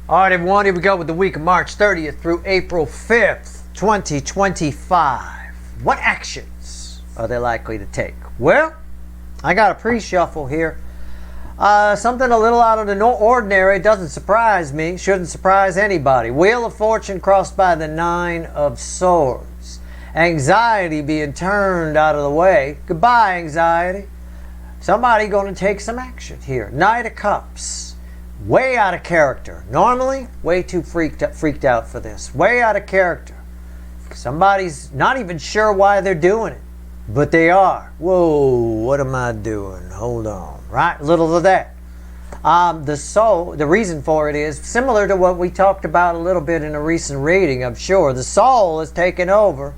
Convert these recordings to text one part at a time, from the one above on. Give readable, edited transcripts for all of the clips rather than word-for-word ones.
All right, everyone, here we go with the week of March 30th through April 5th, 2025. What actions are they likely to take? Well, I got a pre-shuffle here. Something a little out of the ordinary. Doesn't surprise me. Shouldn't surprise anybody. Wheel of Fortune crossed by the Nine of Swords. Anxiety being turned out of the way. Goodbye, anxiety. Somebody going to take some action here. Knight of Cups. Way out of character. Normally, way too freaked out for this. Way out of character. Somebody's not even sure why they're doing it, but they are. Whoa, what am I doing? Hold on. Right? Little of that. The reason for it is similar to what we talked about a little bit in a recent reading, I'm sure. The soul is taking over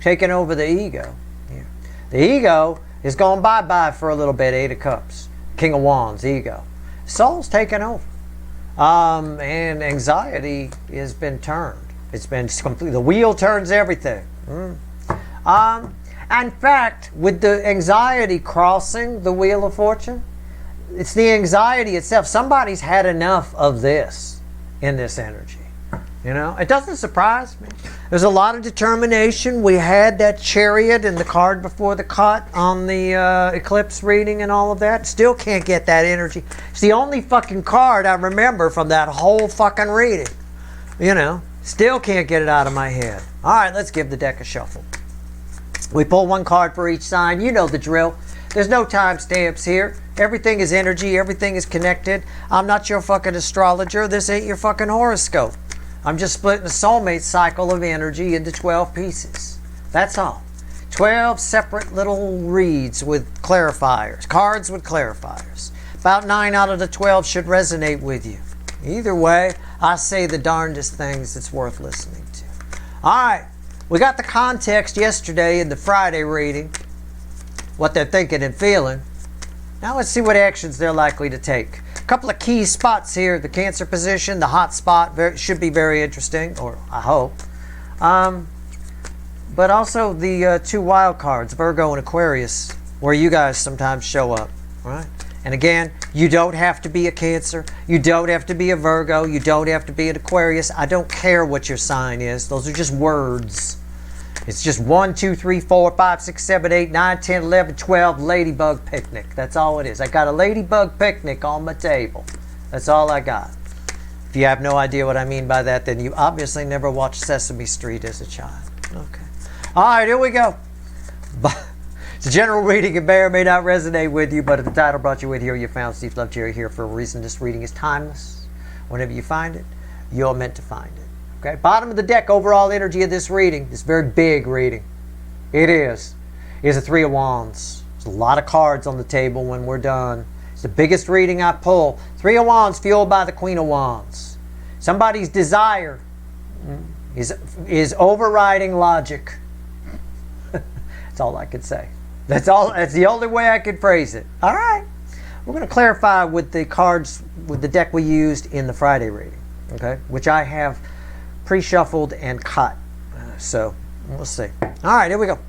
the ego. Yeah. The ego is going bye-bye for a little bit. Eight of Cups. King of Wands, ego. Soul's taken over. And anxiety has been turned. It's been completely, the wheel turns everything. In fact, with the anxiety crossing the Wheel of Fortune, it's the anxiety itself. Somebody's had enough of this in this energy. You know, it doesn't surprise me. There's a lot of determination. We had that Chariot in the card before the cut on the eclipse reading and all of that. Still can't get that energy. It's the only fucking card I remember from that whole fucking reading. You know, still can't get it out of my head. All right, let's give the deck a shuffle. We pull one card for each sign. You know the drill. There's no timestamps here. Everything is energy. Everything is connected. I'm not your fucking astrologer. This ain't your fucking horoscope. I'm just splitting the soulmate cycle of energy into 12 pieces. That's all. 12 separate little reads with clarifiers. Cards with clarifiers. About 9 out of the 12 should resonate with you. Either way, I say the darndest things it's worth listening to. Alright, we got the context yesterday in the Friday reading. What they're thinking and feeling. Now let's see what actions they're likely to take. A couple of key spots here. The Cancer position, the hot spot, should be very interesting, or I hope. But also the two wild cards, Virgo and Aquarius, where you guys sometimes show up. Right? And again, you don't have to be a Cancer. You don't have to be a Virgo. You don't have to be an Aquarius. I don't care what your sign is. Those are just words. It's just 1, 2, 3, 4, 5, 6, 7, 8, 9, 10, 11, 12 ladybug picnic. That's all it is. I got a ladybug picnic on my table. That's all I got. If you have no idea what I mean by that, then you obviously never watched Sesame Street as a child. Okay. All right, here we go. It's a general reading. It may or may not resonate with you, but if the title brought you with here, you found Steve Love Jerry here for a reason. This reading is timeless. Whenever you find it, you're meant to find it. Okay, bottom of the deck, overall energy of this reading, this very big reading, is a Three of Wands. There's a lot of cards on the table when we're done. It's the biggest reading I pull. Three of Wands fueled by the Queen of Wands. Somebody's desire is overriding logic. That's all I could say. That's the only way I could phrase it. All right. We're going to clarify with the cards, with the deck we used in the Friday reading, okay, which I have pre-shuffled and cut. So we'll see. All right, here we go.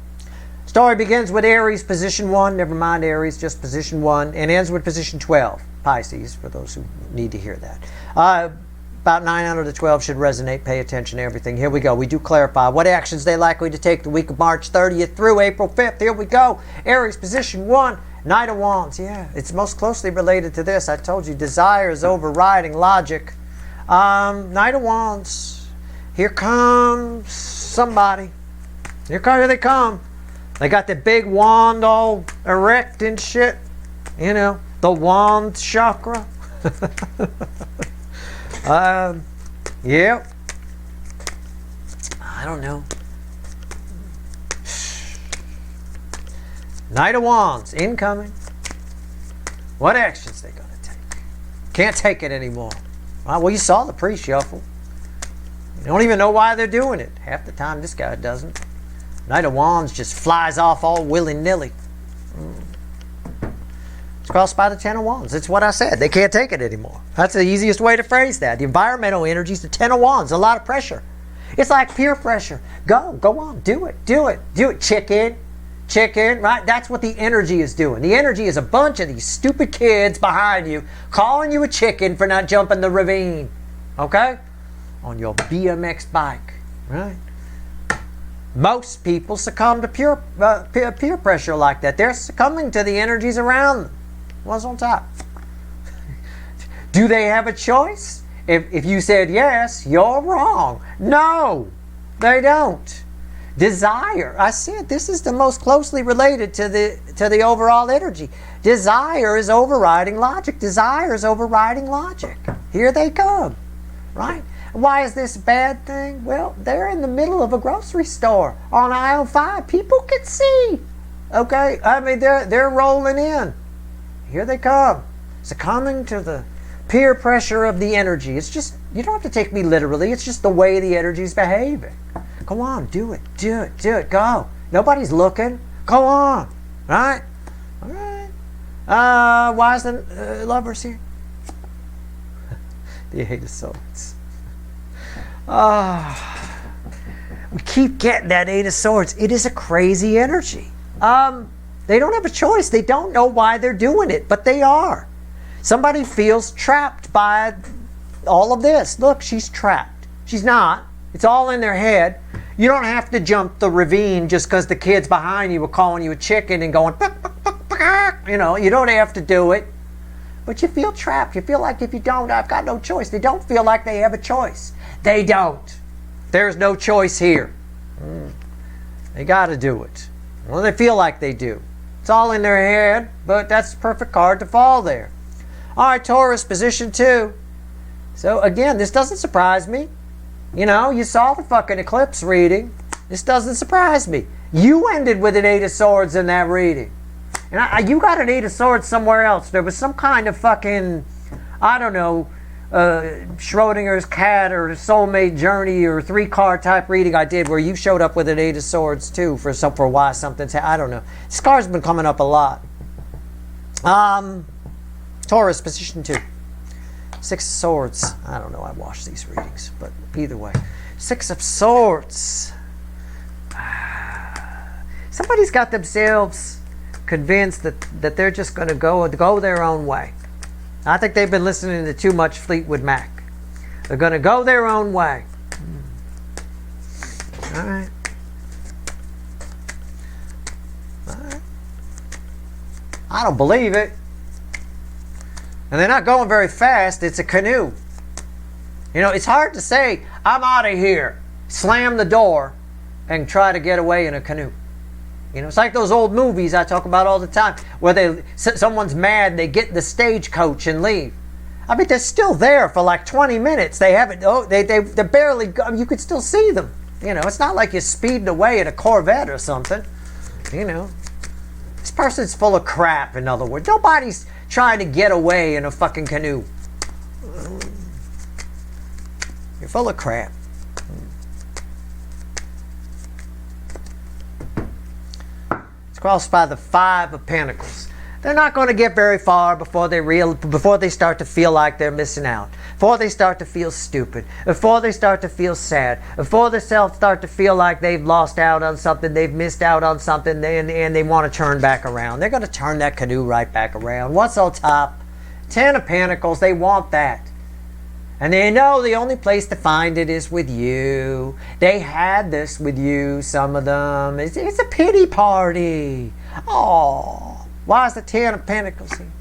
Story begins with Aries, position 1. Never mind Aries, just position 1. And ends with position 12. Pisces, for those who need to hear that. About 9 out of the 12 should resonate. Pay attention to everything. Here we go. We do clarify what actions they're likely to take the week of March 30th through April 5th. Here we go. Aries, position 1. Knight of Wands. Yeah, it's most closely related to this. I told you, desire is overriding logic. Knight of Wands. Here comes somebody. Here they come. They got the big wand all erect and shit. You know, the wand chakra. Yeah. I don't know. Knight of Wands, incoming. What actions they gonna take? Can't take it anymore. Well, you saw the pre-shuffle. You don't even know why they're doing it. Half the time this guy doesn't. Knight of Wands just flies off all willy-nilly. It's crossed by the Ten of Wands. It's what I said. They can't take it anymore. That's the easiest way to phrase that. The environmental energy is the Ten of Wands. A lot of pressure. It's like peer pressure. Go on. Do it. Chicken, right? That's what the energy is doing. The energy is a bunch of these stupid kids behind you calling you a chicken for not jumping the ravine. okay? On your BMX bike, right? Most people succumb to peer pressure like that. They're succumbing to the energies around them. What's on top? Do they have a choice? If you said yes, you're wrong. No, they don't. Desire, I said this is the most closely related to the overall energy. Desire is overriding logic. Desire is overriding logic. Here they come, right? Why is this a bad thing? Well, they're in the middle of a grocery store on aisle 5. People can see, okay? I mean, they're rolling in. Here they come, succumbing to the peer pressure of the energy. It's just, you don't have to take me literally. It's just the way the energy's behaving. Come on, do it, go. Nobody's looking. Go on, right? All right. Why is the Lovers here? The Eight of Swords. We keep getting that Eight of Swords. It is a crazy energy. They don't have a choice. They don't know why they're doing it, but they are. Somebody feels trapped by all of this. Look, she's trapped. She's not. It's all in their head. You don't have to jump the ravine just because the kids behind you are calling you a chicken and going, buck, buck, buck, buck. You know, you don't have to do it. But you feel trapped. You feel like if you don't, I've got no choice. They don't feel like they have a choice. They don't. There's no choice here. They got to do it. Well, they feel like they do. It's all in their head, but that's the perfect card to fall there. All right, Taurus, position 2. So again, this doesn't surprise me. You know, you saw the fucking eclipse reading. This doesn't surprise me. You ended with an Eight of Swords in that reading. And you got an Eight of Swords somewhere else. There was some kind of fucking, I don't know, Schrodinger's cat or soulmate journey or 3-card type reading I did where you showed up with an Eight of Swords too for why something's, I don't know. This card's been coming up a lot. Taurus, position 2. 6 of Swords. I don't know, I watched these readings, but either way. 6 of Swords. Somebody's got themselves convinced that they're just going to go their own way. I think they've been listening to too much Fleetwood Mac. They're going to go their own way. All right. All right. I don't believe it. And they're not going very fast. It's a canoe. You know, it's hard to say, I'm out of here, slam the door, and try to get away in a canoe. You know, it's like those old movies I talk about all the time, where someone's mad, they get the stagecoach and leave. I mean, they're still there for like 20 minutes. They haven't, they're barely, you could still see them. You know, it's not like you're speeding away in a Corvette or something. You know, this person's full of crap, in other words. Nobody's trying to get away in a fucking canoe. You're full of crap. It's crossed by the 5 of Pentacles. They're not going to get very far before they start to feel like they're missing out. Before they start to feel stupid. Before they start to feel sad. Before they start to feel like they've lost out on something, they've missed out on something, and they want to turn back around. They're going to turn that canoe right back around. What's on top? 10 of Pentacles. They want that. And they know the only place to find it is with you. They had this with you, some of them. It's a pity party. Oh, why is the 10 of Pentacles here?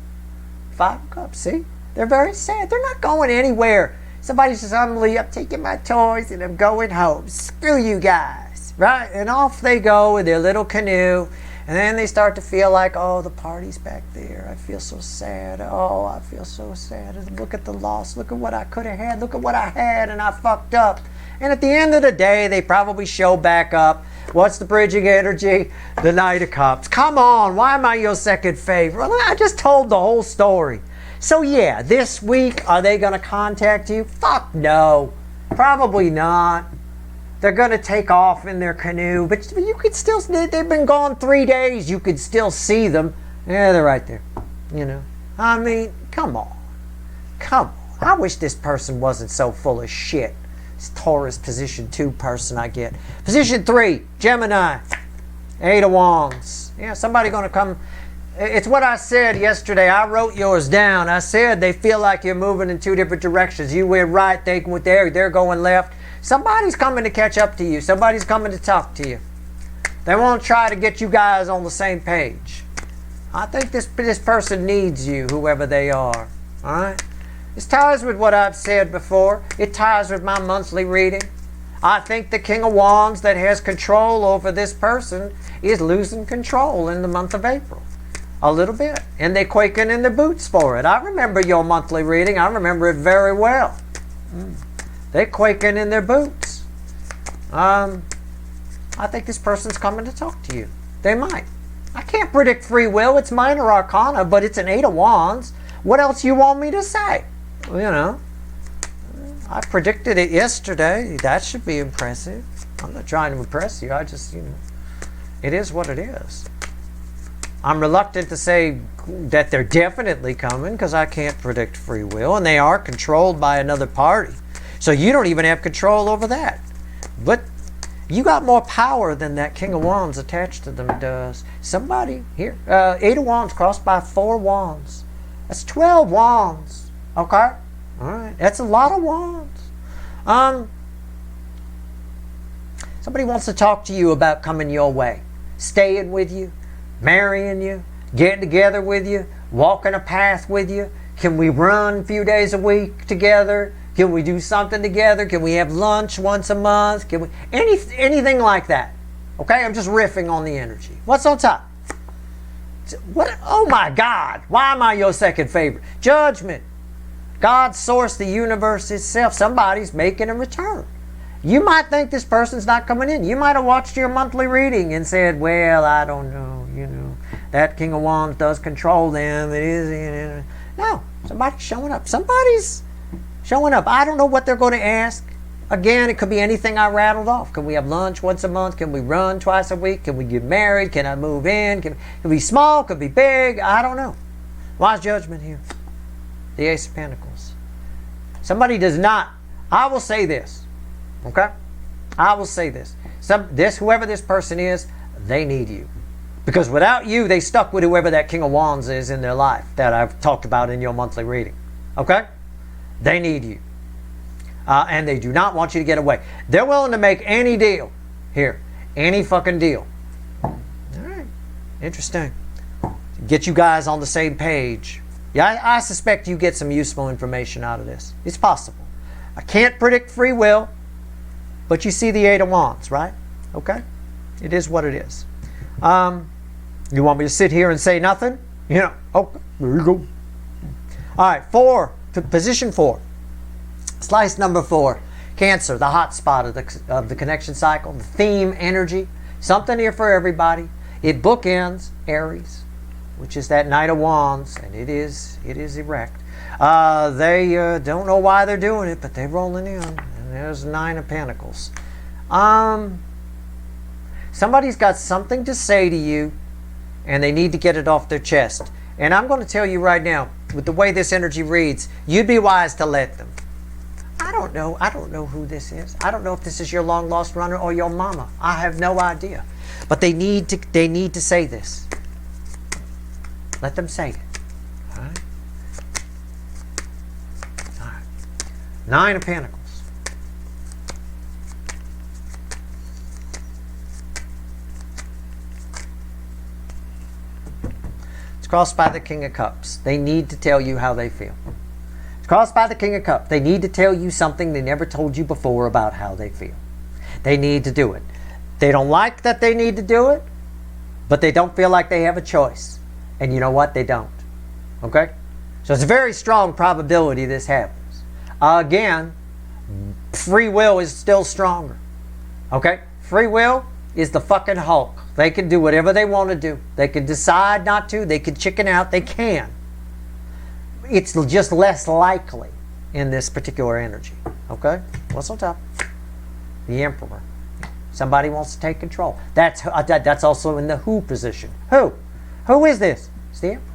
5 of Cups, see? They're very sad. They're not going anywhere. Somebody says, I'm taking my toys and I'm going home. Screw you guys, right? And off they go with their little canoe. And then they start to feel like, oh, the party's back there. I feel so sad. Oh, I feel so sad. Look at the loss. Look at what I could have had. Look at what I had and I fucked up. And at the end of the day, they probably show back up. What's the bridging energy? The Knight of Cups. Come on, why am I your second favorite? I just told the whole story. So yeah, this week, are they going to contact you? Fuck no. Probably not. They're going to take off in their canoe, but you could still, they've been gone 3 days. You could still see them. Yeah, they're right there. You know, I mean, come on. Come on. I wish this person wasn't so full of shit. This Taurus position 2 person I get. Position 3, Gemini. 8 of Wands. Yeah, somebody going to come It's what I said yesterday. I wrote yours down. I said they feel like you're moving in two different directions. You went right, they went there, they're going left. Somebody's coming to catch up to you. Somebody's coming to talk to you. They want to try to get you guys on the same page. I think this person needs you, whoever they are. All right? This ties with what I've said before. It ties with my monthly reading. I think the King of Wands that has control over this person is losing control in the month of April. A little bit. And they're quaking in their boots for it. I remember your monthly reading. I remember it very well. They're quaking in their boots. I think this person's coming to talk to you. They might. I can't predict free will. It's minor arcana, but it's an 8 of Wands. What else you want me to say? You know, I predicted it yesterday. That should be impressive. I'm not trying to impress you. I just, it is what it is. I'm reluctant to say that they're definitely coming because I can't predict free will, and they are controlled by another party. So you don't even have control over that. But you got more power than that King of Wands attached to them does. Somebody here, 8 of Wands crossed by 4 Wands. That's 12 Wands. Okay? All right. That's a lot of Wands. Somebody wants to talk to you about coming your way. Staying with you. Marrying you. Getting together with you. Walking a path with you. Can we run a few days a week together? Can we do something together? Can we have lunch once a month? Can we anything like that? Okay, I'm just riffing on the energy. What's on top? What? Oh my God! Why am I your second favorite? Judgment. God, source, the universe itself. Somebody's making a return. You might think this person's not coming in. You might have watched your monthly reading and said, "Well, I don't know. That King of Wands does control them. It is." No, somebody's showing up. Somebody's showing up. I don't know what they're going to ask. Again, it could be anything I rattled off. Can we have lunch once a month? Can we run twice a week? Can we get married? Can I move in? Can it be small? Could be big? I don't know. Wise judgment here. The Ace of Pentacles. Somebody does not. I will say this. Okay? I will say this. Whoever this person is, they need you. Because without you, they stuck with whoever that King of Wands is in their life that I've talked about in your monthly reading. Okay? They need you. And they do not want you to get away. They're willing to make any deal. Here. Any fucking deal. All right. Interesting. Get you guys on the same page. Yeah, I suspect you get some useful information out of this. It's possible. I can't predict free will, but you see the 8 of Wands, right? Okay? It is what it is. You want me to sit here and say nothing? Okay, there you go. All right, position 4. Slice number 4. Cancer, the hot spot of the connection cycle, the theme energy. Something here for everybody. It bookends Aries, which is that Knight of Wands, and it is erect. They don't know why they're doing it, but they're rolling in. And there's 9 of Pentacles. Somebody's got something to say to you, and they need to get it off their chest. And I'm going to tell you right now, with the way this energy reads, you'd be wise to let them. I don't know who this is. I don't know if this is your long lost runner or your mama. I have no idea. But they need to say this. Let them say it. All right? All right. 9 of Pentacles. It's crossed by the King of Cups. They need to tell you how they feel. It's crossed by the King of Cups. They need to tell you something they never told you before about how they feel. They need to do it. They don't like that they need to do it, but they don't feel like they have a choice. And you know what? They don't. Okay? So it's a very strong probability this happens. Again, free will is still stronger. Okay? Free will is the fucking Hulk. They can do whatever they want to do. They can decide not to. They can chicken out. They can. It's just less likely in this particular energy. Okay? What's on top? The Emperor. Somebody wants to take control. That's also in the who position. Who? Who is this? It's the Emperor.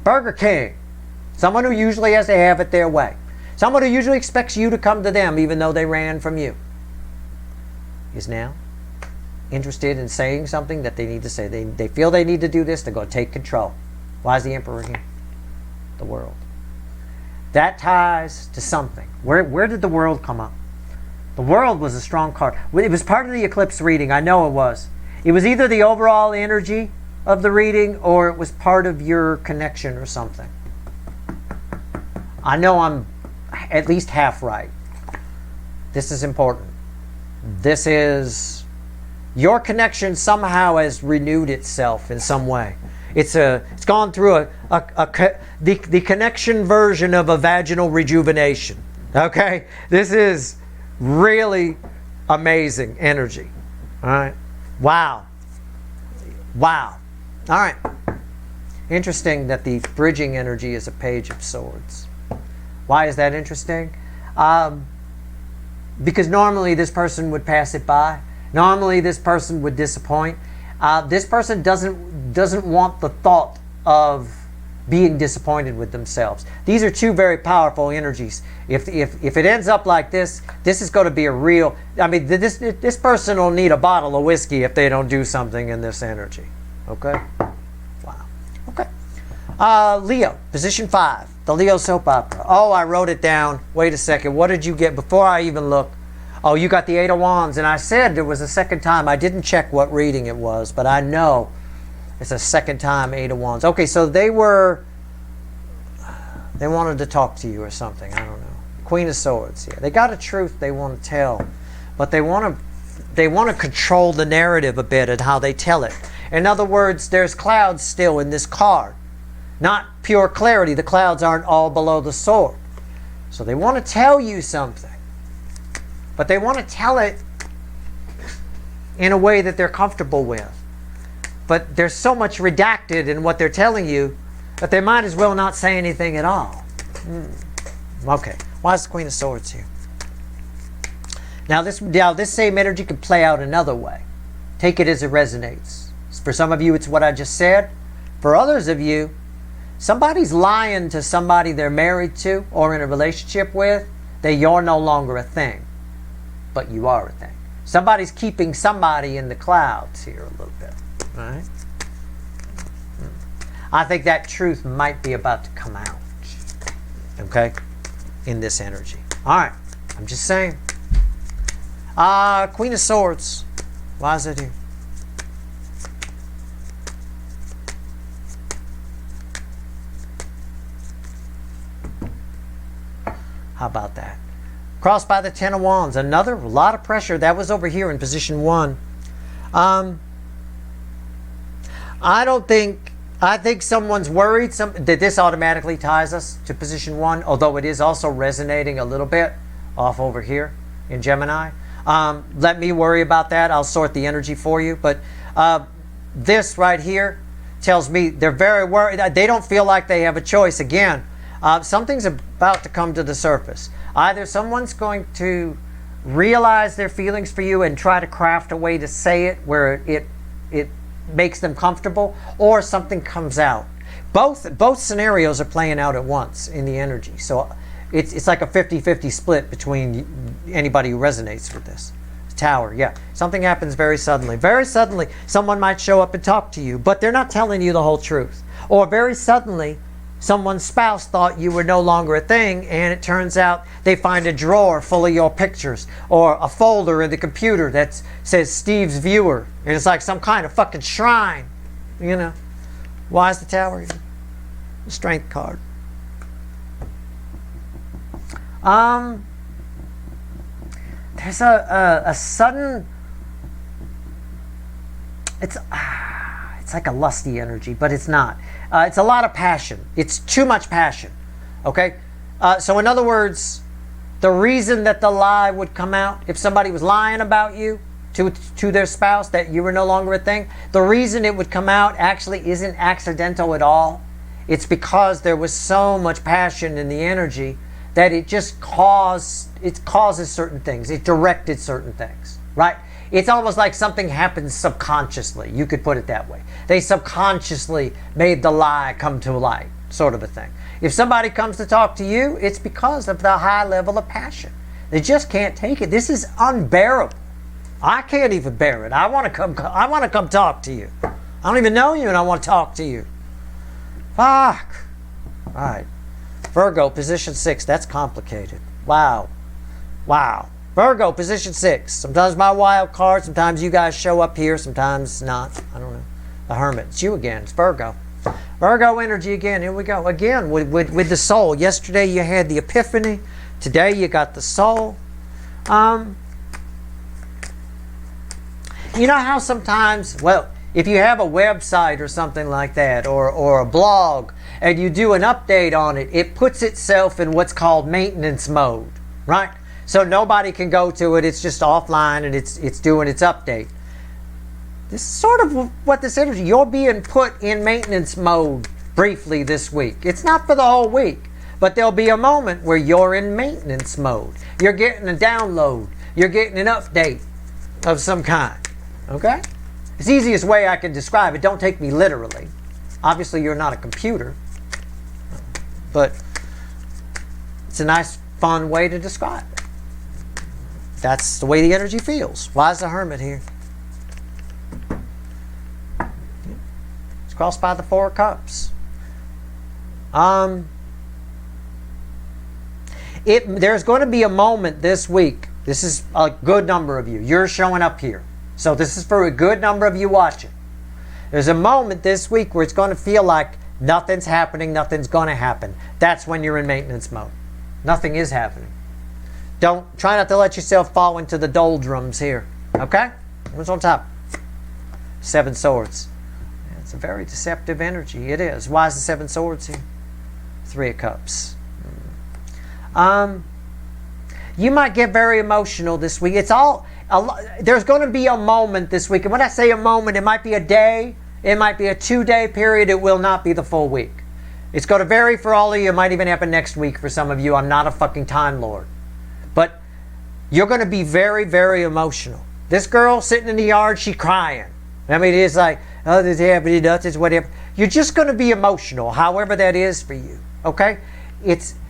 Burger King. Someone who usually has to have it their way. Someone who usually expects you to come to them even though they ran from you. Is now interested in saying something that they need to say. They feel they need to do this. They're going to take control. Why is the Emperor here? The world. That ties to something. Where did the world come up? The world was a strong card. It was part of the eclipse reading. I know it was. It was either the overall energy of the reading or it was part of your connection or something. I know I'm at least half right. This is important. This is your connection somehow has renewed itself in some way. It's gone through the connection version of a vaginal rejuvenation. Okay? This is really amazing energy. All right? Wow. Wow. All right. Interesting that the bridging energy is a Page of Swords. Why is that interesting? Because normally this person would pass it by. Normally this person would disappoint. This person doesn't want the thought of being disappointed with themselves. These are two very powerful energies. If it ends up like this is going to be a real... I mean, this person will need a bottle of whiskey if they don't do something in this energy. Okay? Wow. Okay. Leo, position 5. The Leo soap opera. Oh, I wrote it down. Wait a second. What did you get before I even looked? Oh, you got the Eight of Wands. And I said there was a second time. I didn't check what reading it was, but I know it's a second time Eight of Wands. Okay, so they wanted to talk to you or something. I don't know. Queen of Swords. Yeah, they got a truth they want to tell, but they want to control the narrative a bit and how they tell it. In other words, there's clouds still in this card. Not pure clarity. The clouds aren't all below the sword. So they want to tell you something. But they want to tell it in a way that they're comfortable with. But there's so much redacted in what they're telling you that they might as well not say anything at all. Okay. Why is the Queen of Swords here? Now this same energy could play out another way. Take it as it resonates. For some of you, it's what I just said. For others of you, somebody's lying to somebody they're married to or in a relationship with that you're no longer a thing, but you are a thing. Somebody's keeping somebody in the clouds here a little bit. All right? I think that truth might be about to come out. Okay? In this energy. All right. I'm just saying. Queen of Swords. Why is it here? How about that? Crossed by the Ten of Wands. A lot of pressure. That was over here in position 1. I think someone's worried that this automatically ties us to position 1, although it is also resonating a little bit off over here in Gemini. Let me worry about that. I'll sort the energy for you. But this right here tells me they're very worried. They don't feel like they have a choice. Again, something's about to come to the surface. Either someone's going to realize their feelings for you and try to craft a way to say it where it makes them comfortable, or something comes out. Both scenarios are playing out at once in the energy. So it's like a 50-50 split between anybody who resonates with this. Tower, yeah. Something happens very suddenly. Very suddenly, someone might show up and talk to you, but they're not telling you the whole truth. Or very suddenly, someone's spouse thought you were no longer a thing, and it turns out they find a drawer full of your pictures, or a folder in the computer that says Steve's Viewer, and it's like some kind of fucking shrine, you know. Why is the Tower here? The Strength card. There's a sudden... It's like a lusty energy, but it's not. It's a lot of passion. It's too much passion. Okay? So in other words, the reason that the lie would come out, if somebody was lying about you to their spouse, that you were no longer a thing, the reason it would come out actually isn't accidental at all. It's because there was so much passion in the energy that it just causes certain things. It directed certain things. Right? It's almost like something happens subconsciously. You could put it that way. They subconsciously made the lie come to light, sort of a thing. If somebody comes to talk to you, it's because of the high level of passion. They just can't take it. This is unbearable. I can't even bear it. I want to come talk to you. I don't even know you and I want to talk to you. Fuck. All right. Virgo, position 6. That's complicated. Wow. Wow. Virgo, position 6. Sometimes my wild card. Sometimes you guys show up here. Sometimes not. I don't know. The Hermit. It's you again. It's Virgo. Virgo energy again. Here we go. Again, with the soul. Yesterday you had the epiphany. Today you got the soul. You know how sometimes, well, if you have a website or something like that, or a blog, and you do an update on it, it puts itself in what's called maintenance mode, right? So nobody can go to it. It's just offline and it's doing its update. This is sort of what this energy, you're being put in maintenance mode briefly this week. It's not for the whole week, but there'll be a moment where you're in maintenance mode. You're getting a download. You're getting an update of some kind. Okay? It's the easiest way I can describe it. Don't take me literally. Obviously, you're not a computer. But it's a nice, fun way to describe it. That's the way the energy feels. Why is the Hermit here? It's crossed by the 4 of Cups. There's going to be a moment this week. This is a good number of you. You're showing up here. So this is for a good number of you watching. There's a moment this week where it's going to feel like nothing's happening, nothing's going to happen. That's when you're in maintenance mode. Nothing is happening. Try not to let yourself fall into the doldrums here. Okay? What's on top? 7 Swords. It's a very deceptive energy. It is. Why is the 7 Swords here? 3 of Cups. You might get very emotional this week. There's going to be a moment this week. And when I say a moment, it might be a day. It might be a 2-day period. It will not be the full week. It's going to vary for all of you. It might even happen next week for some of you. I'm not a fucking Time Lord. But you're going to be very, very emotional. This girl sitting in the yard, she crying. I mean, it's like, oh, this happened, this whatever. You're just going to be emotional, however that is for you. Okay?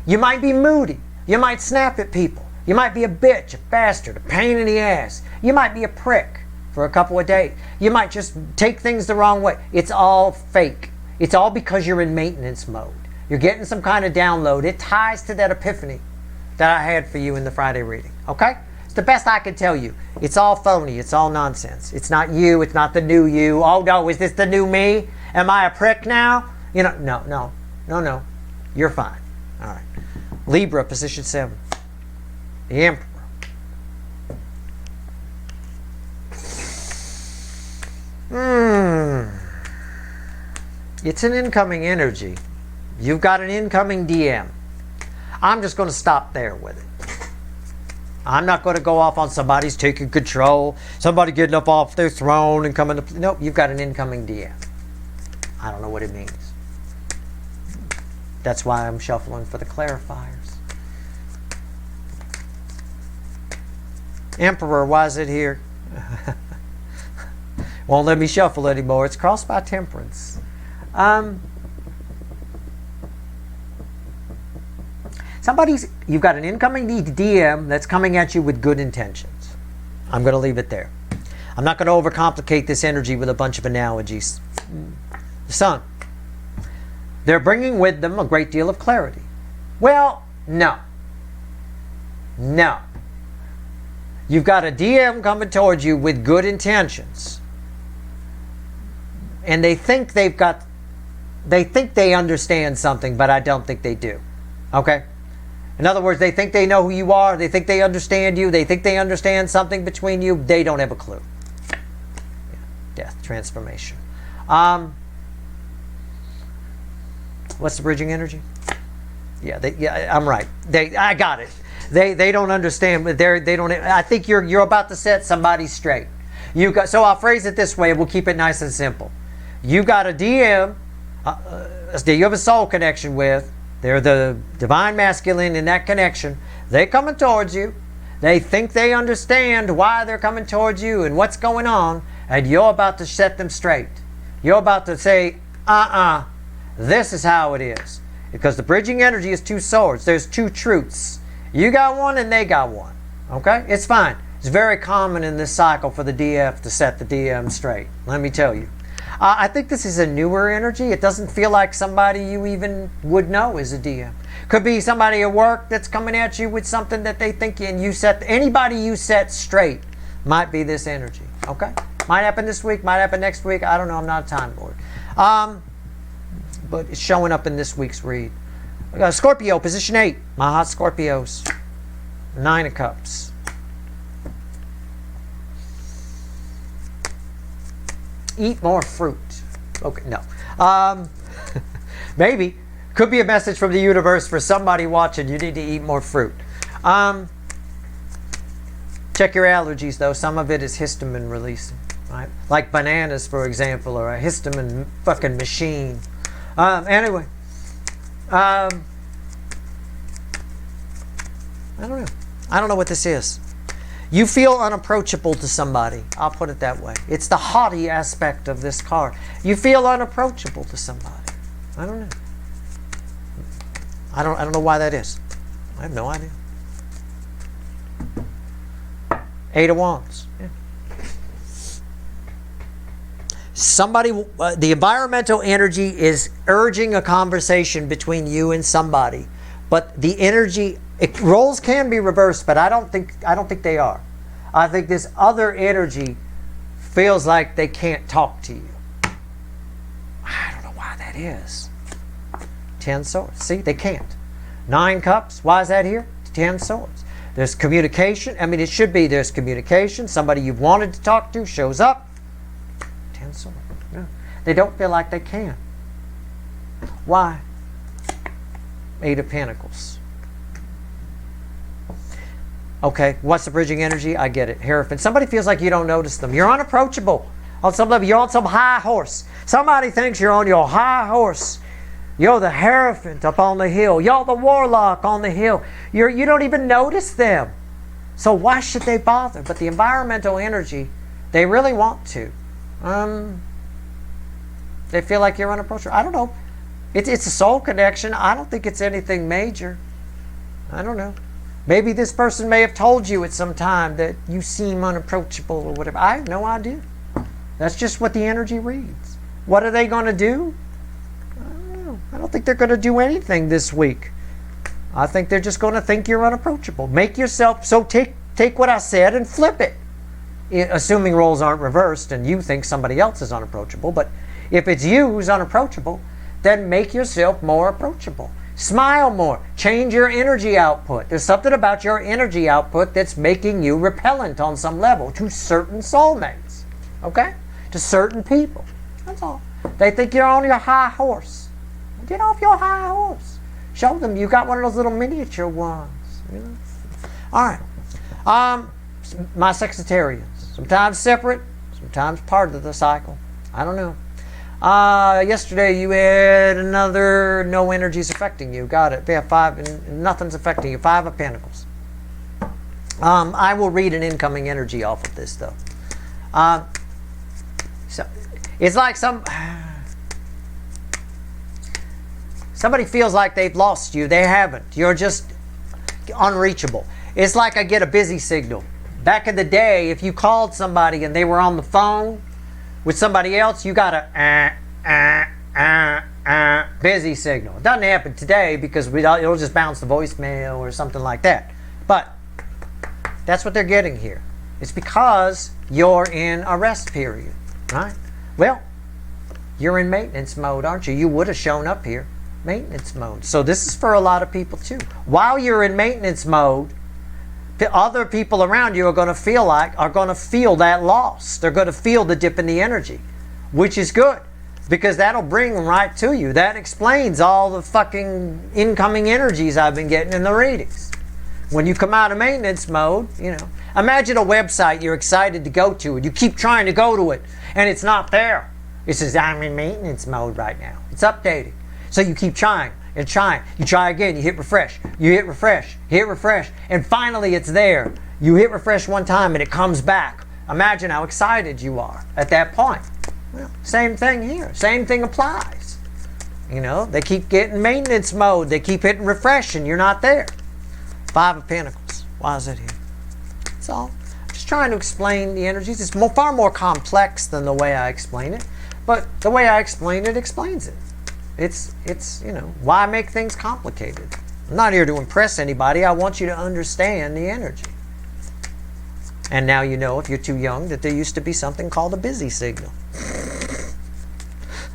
You might be moody. You might snap at people. You might be a bitch, a bastard, a pain in the ass. You might be a prick for a couple of days. You might just take things the wrong way. It's all fake. It's all because you're in maintenance mode. You're getting some kind of download. It ties to that epiphany that I had for you in the Friday reading. Okay? It's the best I can tell you. It's all phony. It's all nonsense. It's not you. It's not the new you. Oh, no. Is this the new me? Am I a prick now? You know, no. You're fine. All right. Libra, position 7. The Emperor. It's an incoming energy. You've got an incoming DM. I'm just going to stop there with it. I'm not going to go off on somebody's taking control, somebody getting up off their throne and coming to... Nope, you've got an incoming DM. I don't know what it means. That's why I'm shuffling for the clarifiers. Emperor, why is it here? Won't let me shuffle anymore. It's crossed by Temperance. You've got an incoming DM that's coming at you with good intentions. I'm going to leave it there. I'm not going to overcomplicate this energy with a bunch of analogies. The Sun. They're bringing with them a great deal of clarity. Well, no. No. You've got a DM coming towards you with good intentions. And they think they understand something, but I don't think they do. Okay? In other words, they think they know who you are. They think they understand you. They think they understand something between you. They don't have a clue. Death, transformation. What's the bridging energy? Yeah, I'm right. I got it. They don't understand. They don't. I think you're about to set somebody straight. So I'll phrase it this way. We'll keep it nice and simple. You got a DM that you have a soul connection with. They're the divine masculine in that connection. They're coming towards you. They think they understand why they're coming towards you and what's going on, and you're about to set them straight. You're about to say, this is how it is. Because the bridging energy is 2 swords. There's 2 truths. You got one and they got one. Okay? It's fine. It's very common in this cycle for the DF to set the DM straight. Let me tell you. I think this is a newer energy. It doesn't feel like somebody you even would know is a DM. Could be somebody at work that's coming at you with something that they think and you set. Anybody you set straight might be this energy. Okay? Might happen this week, might happen next week. I don't know. I'm not a time lord. But it's showing up in this week's read. Scorpio, position 8. My hot Scorpios. 9 of Cups. Eat more fruit. Okay, no. Maybe. Could be a message from the universe for somebody watching. You need to eat more fruit. Check your allergies, though. Some of it is histamine releasing. Right? Like bananas, for example, or a histamine fucking machine. Anyway. I don't know. I don't know what this is. You feel unapproachable to somebody. I'll put it that way. It's the haughty aspect of this card. You feel unapproachable to somebody. I don't know. I don't know why that is. I have no idea. 8 of Wands. Yeah. Somebody, the environmental energy is urging a conversation between you and somebody, but the energy, roles can be reversed, but I don't think they are. I think this other energy feels like they can't talk to you. I don't know why that is. 10 swords. See, they can't. 9 cups. Why is that here? 10 swords. There's communication. I mean, it should be there's communication. Somebody you've wanted to talk to shows up. 10 swords. No. They don't feel like they can. Why? 8 of Pentacles. Okay, what's the bridging energy? I get it. Hierophant. Somebody feels like you don't notice them. You're unapproachable. On some level, you're on some high horse. Somebody thinks you're on your high horse. You're the Hierophant up on the hill. You're the Warlock on the hill. You don't even notice them. So why should they bother? But the environmental energy, they really want to. They feel like you're unapproachable. I don't know. It's a soul connection. I don't think it's anything major. I don't know. Maybe this person may have told you at some time that you seem unapproachable or whatever. I have no idea. That's just what the energy reads. What are they going to do? I don't know. I don't think they're going to do anything this week. I think they're just going to think you're unapproachable. Make yourself, so take what I said and flip it. Assuming roles aren't reversed and you think somebody else is unapproachable. But if it's you who's unapproachable, then make yourself more approachable. Smile more. Change your energy output. There's something about your energy output that's making you repellent on some level to certain soulmates. Okay? To certain people. That's all. They think you're on your high horse. Get off your high horse. Show them you got one of those little miniature ones. You know? All right. My Sagittarians. Sometimes separate, sometimes part of the cycle. I don't know. Yesterday you had another no energies affecting you. Got it. Yeah, 5 and nothing's affecting you. 5 of Pentacles. I will read an incoming energy off of this though. So it's like somebody feels like they've lost you. They haven't. You're just unreachable. It's like I get a busy signal. Back in the day, if you called somebody and they were on the phone with somebody else, you got a busy signal. It doesn't happen today because it'll just bounce the voicemail or something like that. But that's what they're getting here. It's because you're in a rest period, right? Well, you're in maintenance mode, aren't you? You would have shown up here. Maintenance mode. So this is for a lot of people too. While you're in maintenance mode, the other people around you are going to feel that loss. They're going to feel the dip in the energy, which is good because that'll bring them right to you. That explains all the fucking incoming energies I've been getting in the readings. When you come out of maintenance mode, you know, imagine a website you're excited to go to and you keep trying to go to it and it's not there. It says, I'm in maintenance mode right now. It's updating. So you keep trying. And try. You try again, you hit refresh, you hit refresh, hit refresh, and finally it's there. You hit refresh one time and it comes back. Imagine how excited you are at that point. Well, same thing here. Same thing applies. You know, they keep getting maintenance mode. They keep hitting refresh and you're not there. 5 of Pentacles. Why is it here? That's all. Just just trying to explain the energies. It's far more complex than the way I explain it, but the way I explain it explains it. It's you know, why make things complicated? I'm not here to impress anybody. I want you to understand the energy. And now you know, if you're too young, that there used to be something called a busy signal.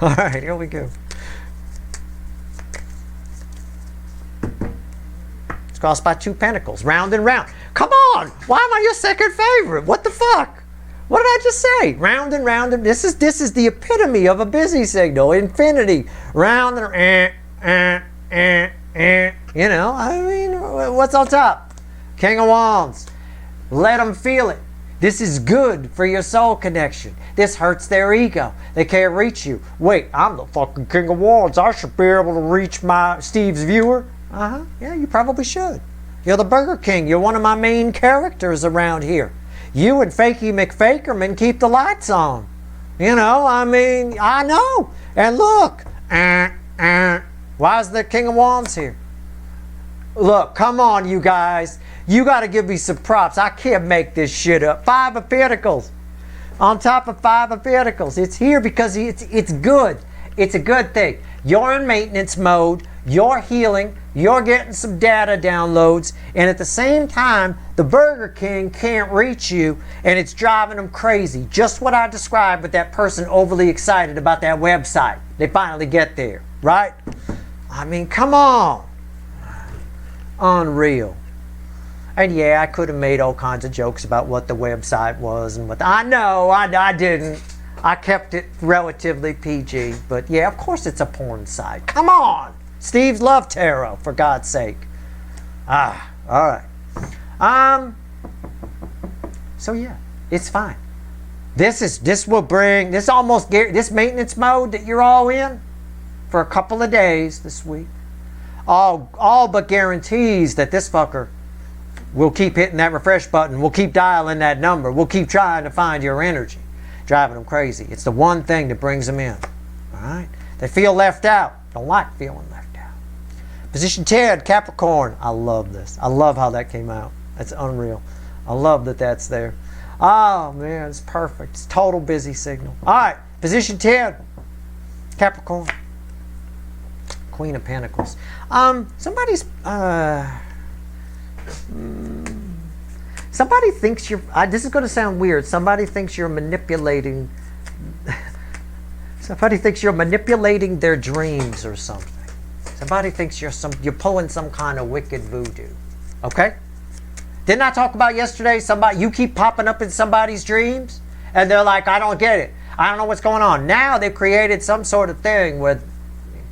All right, here we go. It's crossed by 2 pentacles, round and round. Come on! Why am I your second favorite? What the fuck? What did I just say? Round and round. And this is the epitome of a busy signal. Infinity. Round and you know, I mean, what's on top? King of Wands. Let them feel it. This is good for your soul connection. This hurts their ego. They can't reach you. Wait, I'm the fucking King of Wands. I should be able to reach my Steve's viewer. Yeah, you probably should. You're the Burger King. You're one of my main characters around here. You and Fakey McFakerman keep the lights on. You know, I mean, I know. And look, why is the King of Wands here? Look, come on, you guys. You got to give me some props. I can't make this shit up. 5 of Pentacles. On top of 5 of Pentacles. It's here because it's good. It's a good thing. You're in maintenance mode. You're healing. You're getting some data downloads. And at the same time, the Burger King can't reach you. And it's driving them crazy. Just what I described with that person overly excited about that website. They finally get there. Right? I mean, come on. Unreal. And yeah, I could have made all kinds of jokes about what the website was and what I know, I didn't. I kept it relatively PG. But yeah, of course it's a porn site. Come on! Steve's Love Tarot, for God's sake. Alright. So yeah, it's fine. This will bring this maintenance mode that you're all in for a couple of days this week. All but guarantees that this fucker will keep hitting that refresh button. We'll keep dialing that number. We'll keep trying to find your energy. Driving them crazy. It's the one thing that brings them in. Alright? They feel left out. Don't like feeling left out. Position 10, Capricorn. I love this. I love how that came out. That's unreal. I love that that's there. Oh man, it's perfect. It's total busy signal. Alright, position 10, Capricorn. Queen of Pentacles. Somebody thinks you're, this is going to sound weird, somebody thinks you're manipulating, somebody thinks you're manipulating their dreams or something. Somebody thinks you're pulling some kind of wicked voodoo. Okay? Didn't I talk about yesterday, you keep popping up in somebody's dreams, and they're like, I don't get it. I don't know what's going on. Now they've created some sort of thing with,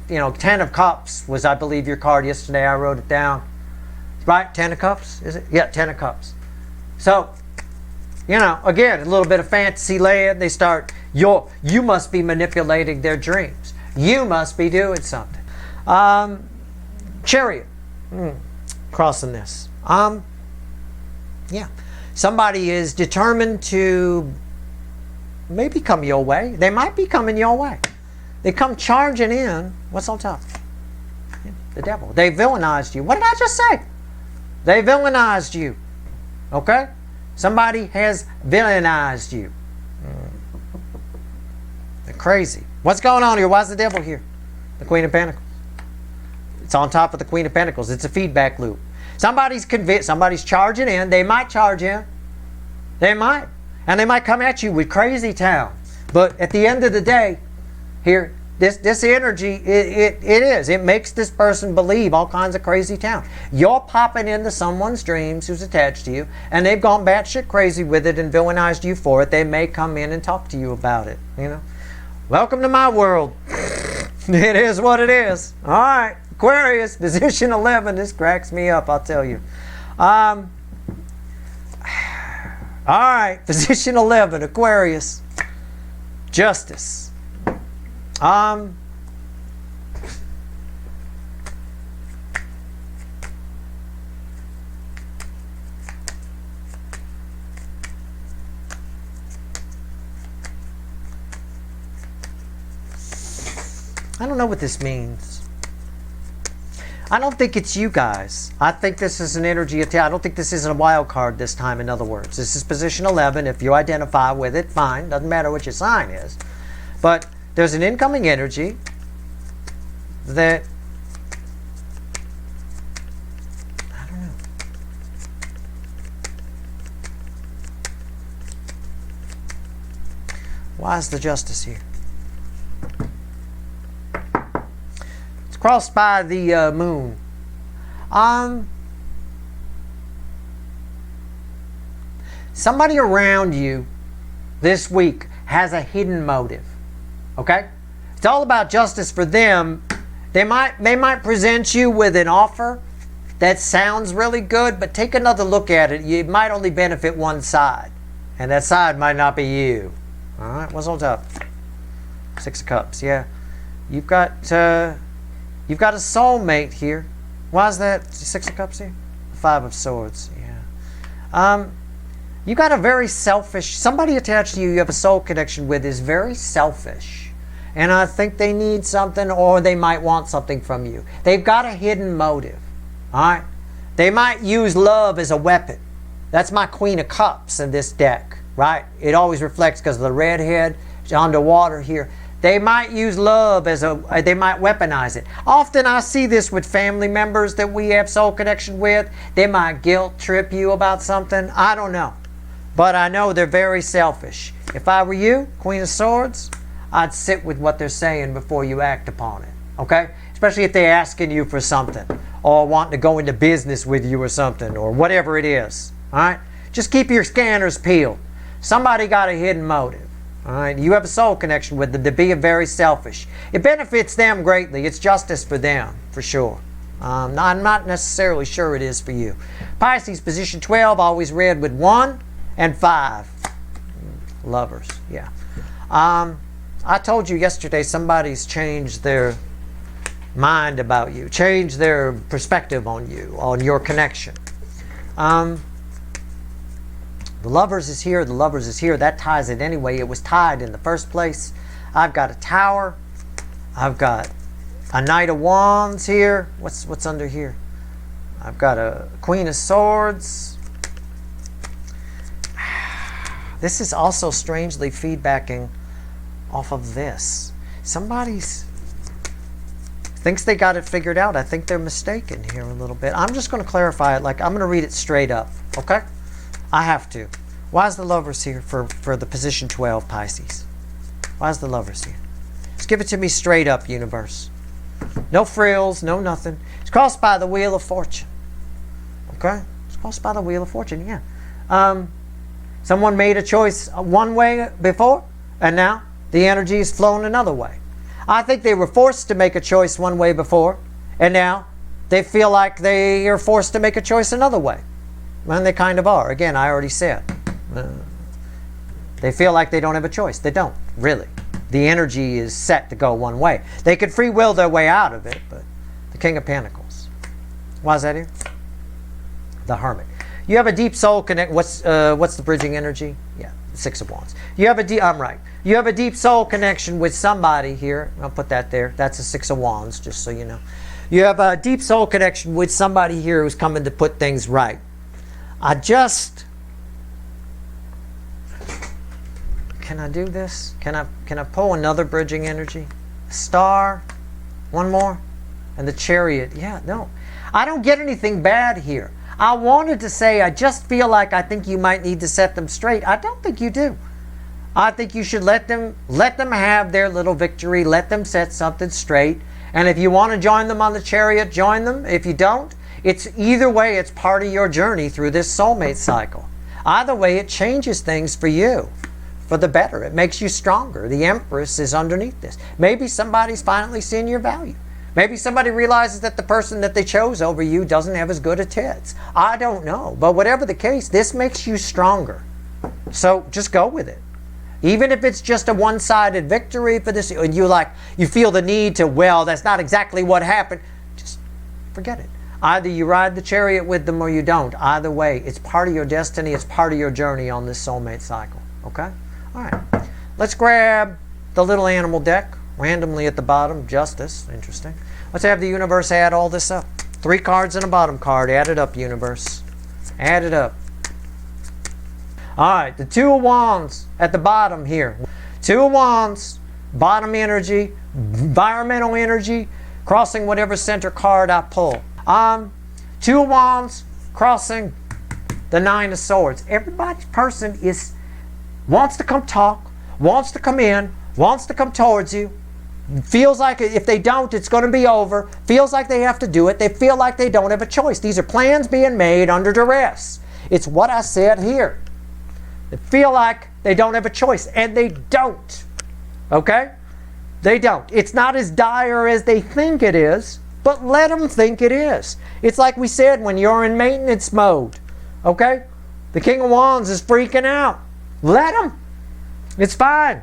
you know, 10 of Cups was, I believe, your card yesterday. I wrote it down. Right? 10 of Cups? Is it? Yeah, 10 of Cups. So, you know, again, a little bit of fantasy land. They start, you must be manipulating their dreams. You must be doing something. Chariot. Crossing this. Yeah. Somebody is determined to maybe come your way. They might be coming your way. They come charging in. What's on top? The devil. They villainized you. What did I just say? They villainized you. Okay? Somebody has villainized you. They're crazy. What's going on here? Why is the devil here? The Queen of Pentacles. It's on top of the Queen of Pentacles. It's a feedback loop. Somebody's convinced. Somebody's charging in. They might charge in. They might. And they might come at you with crazy town. But at the end of the day, here, this energy, it makes this person believe all kinds of crazy town. You're popping into someone's dreams who's attached to you, and they've gone batshit crazy with it and villainized you for it. They may come in and talk to you about it. You know, welcome to my world. It is what it is. All right, Aquarius, position 11. This cracks me up, I'll tell you. All right, position 11, Aquarius. Justice. I don't know what this means. I don't think it's you guys. I think this is an energy attack. I don't think this is a wild card this time, in other words. This is position 11. If you identify with it, fine. Doesn't matter what your sign is. But there's an incoming energy that, I don't know. Why is the Justice here? It's crossed by the moon. Somebody around you this week has a hidden motive. Okay? It's all about justice for them. They might present you with an offer that sounds really good, but take another look at it. You might only benefit one side, and that side might not be you. All right, what's on top? 6 of Cups. Yeah, you've got a soulmate here. Why is that 6 of Cups here? 5 of Swords. Yeah. You got a very selfish, somebody attached to you have a soul connection with is very selfish. And I think they need something, or they might want something from you. They've got a hidden motive. All right? They might use love as a weapon. That's my Queen of Cups in this deck, right? It always reflects because of the red head underwater here. They might use love as they might weaponize it. Often I see this with family members that we have soul connection with. They might guilt trip you about something. I don't know. But I know they're very selfish. If I were you, Queen of Swords, I'd sit with what they're saying before you act upon it. Okay? Especially if they're asking you for something, or wanting to go into business with you or something, or whatever it is. All right? Just keep your scanners peeled. Somebody got a hidden motive. All right? You have a soul connection with them to be very selfish. It benefits them greatly. It's justice for them, for sure. I'm not necessarily sure it is for you. Pisces, position 12, always read with 1 and 5. Lovers, yeah. I told you yesterday somebody's changed their mind about you, changed their perspective on you, on your connection. The Lovers is here, the Lovers is here. That ties it anyway. It was tied in the first place. I've got a Tower. I've got a Knight of Wands here. What's under here? I've got a Queen of Swords. This is also strangely feedbacking off of this. Somebody thinks they got it figured out. I think they're mistaken here a little bit. I'm just going to clarify it. Like, I'm going to read it straight up. Okay? I have to. Why is the Lovers here for the position 12, Pisces? Why is the Lovers here? Just give it to me straight up, universe. No frills, no nothing. It's crossed by the Wheel of Fortune. Okay? It's crossed by the Wheel of Fortune, yeah. Someone made a choice one way before, and now the energy is flowing another way. I think they were forced to make a choice one way before, and now they feel like they are forced to make a choice another way. And they kind of are. Again, I already said. They feel like they don't have a choice. They don't, really. The energy is set to go one way. They could free will their way out of it, but the King of Pentacles. Why is that here? The Hermit. You have a deep soul connect. What's the bridging energy? Yeah, 6 of Wands. You have I'm right. You have a deep soul connection with somebody here. I'll put that there. That's a 6 of Wands, just so you know. You have a deep soul connection with somebody here who's coming to put things right. Can I do this? Can I pull another bridging energy? Star, one more, and the Chariot. Yeah, no. I don't get anything bad here. I wanted to say, I just feel like I think you might need to set them straight. I don't think you do. I think you should let them have their little victory. Let them set something straight. And if you want to join them on the Chariot, join them. If you don't, it's either way, it's part of your journey through this soulmate cycle. Either way, it changes things for you for the better. It makes you stronger. The Empress is underneath this. Maybe somebody's finally seeing your value. Maybe somebody realizes that the person that they chose over you doesn't have as good a tits. I don't know. But whatever the case, this makes you stronger. So just go with it. Even if it's just a one-sided victory for this, and you feel the need to, well, that's not exactly what happened. Just forget it. Either you ride the Chariot with them or you don't. Either way, it's part of your destiny. It's part of your journey on this soulmate cycle. Okay? All right. Let's grab the little animal deck. Randomly at the bottom, Justice. Interesting. Let's have the universe add all this up. 3 cards and a bottom card. Add it up, universe. Add it up. Alright, the 2 of Wands at the bottom here. 2 of Wands, bottom energy, environmental energy, crossing whatever center card I pull. 2 of Wands, crossing the 9 of Swords. Everybody's person wants to come talk, wants to come in, wants to come towards you. Feels like if they don't, it's going to be over. Feels like they have to do it. They feel like they don't have a choice. These are plans being made under duress. It's what I said here. They feel like they don't have a choice, and they don't. Okay? They don't. It's not as dire as they think it is, but let them think it is. It's like we said when you're in maintenance mode. Okay? The King of Wands is freaking out. Let them. It's fine.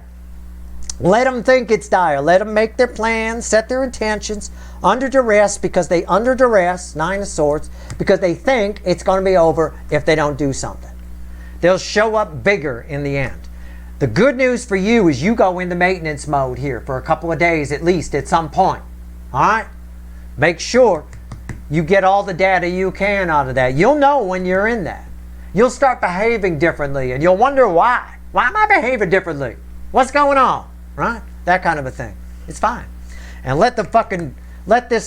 Let them think it's dire. Let them make their plans, set their intentions under duress, because they under duress, 9 of Swords, because they think it's going to be over if they don't do something. They'll show up bigger in the end. The good news for you is you go into maintenance mode here for a couple of days at least at some point. Alright? Make sure you get all the data you can out of that. You'll know when you're in that. You'll start behaving differently and you'll wonder why. Why am I behaving differently? What's going on? Right? That kind of a thing. It's fine. And let this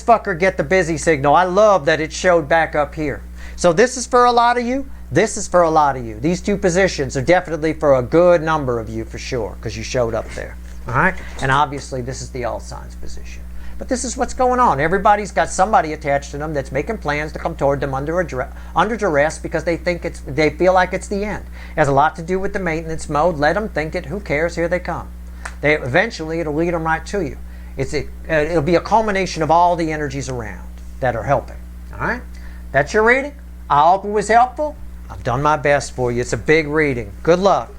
fucker get the busy signal. I love that it showed back up here. So this is for a lot of you. This is for a lot of you. These 2 positions are definitely for a good number of you for sure, because you showed up there. All right? And obviously this is the all signs position. But this is what's going on. Everybody's got somebody attached to them that's making plans to come toward them under duress because they feel like it's the end. It has a lot to do with the maintenance mode. Let them think it. Who cares? Here they come. Eventually it'll lead them right to you. It'll be a culmination of all the energies around that are helping. All right? That's your reading. I hope it was helpful. I've done my best for you. It's a big reading. Good luck.